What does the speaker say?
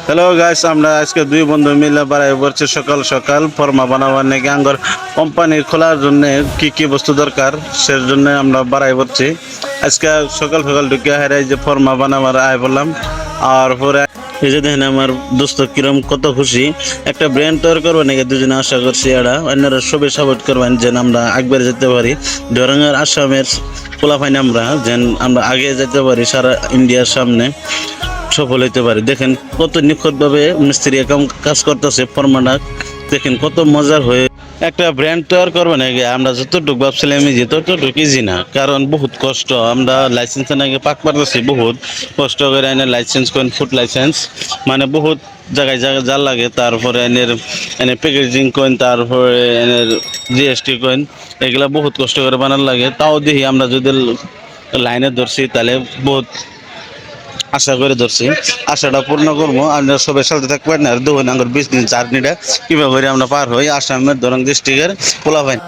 Hello guys, আমরা আজকে দুই বন্ধু মিলে বাড়াই পড়ছি সকাল সকাল ফর্মা বানাবার নাকি আঙ্গর কোম্পানি খোলার জন্য কি কি বস্তু দরকার সের জন্য আমরা বাড়াই পড়ছি। আজকে সকাল সকাল ঢুকে হারাই যে ফর্মা বানাবার আয় বললাম। আর পরে এই যে দেখেন আমার দোস্ত কিরম কত খুশি একটা ব্র্যান্ড তৈরি করবো নাকি দুজনে আশা করছি। এরা অন্যরা সবাই সাপোর্ট করবেন যেন আমরা আগবাড়ি যেতে পারি। ধরনের আসামের পোলাফাইন আমরা যেন আমরা আগে যেতে পারি, সারা ইন্ডিয়ার সামনে সফল হইতে পারে। দেখেন কত নিখুঁতভাবে মিস্ত্রি কাজ করতেছে। ফর্মাটা দেখেন কত মজার হয়ে একটা ব্র্যান্ড তৈরি করবে নাকি আমরা যতটুকু ভাবছিলাম যে ততটুকু ইজি না, কারণ বহুত কষ্ট। আমরা লাইসেন্স নাকি পাক পারতেছি বহুত কষ্ট করে এনে লাইসেন্স করেন, ফুড লাইসেন্স মানে বহুত জায়গায় জায়গায় যা লাগে। তারপরে এনে প্যাকেজিং করেন, তারপরে এনের জিএসটি করেন, এগুলা বহুত কষ্ট করে বানার লাগে। তাও দেখি আমরা যদি লাইনে ধরছি তাহলে বহুত আশা করে ধরছি, আশাটা পূর্ণ করবো। আপনারা সবাই সাথে থাকবেন আর দেখুন আমার বিজনেস জার্নিটা কিভাবে করে আমরা পার হই আসামের দরং ডিস্ট্রিক্টের পোলাপাইন।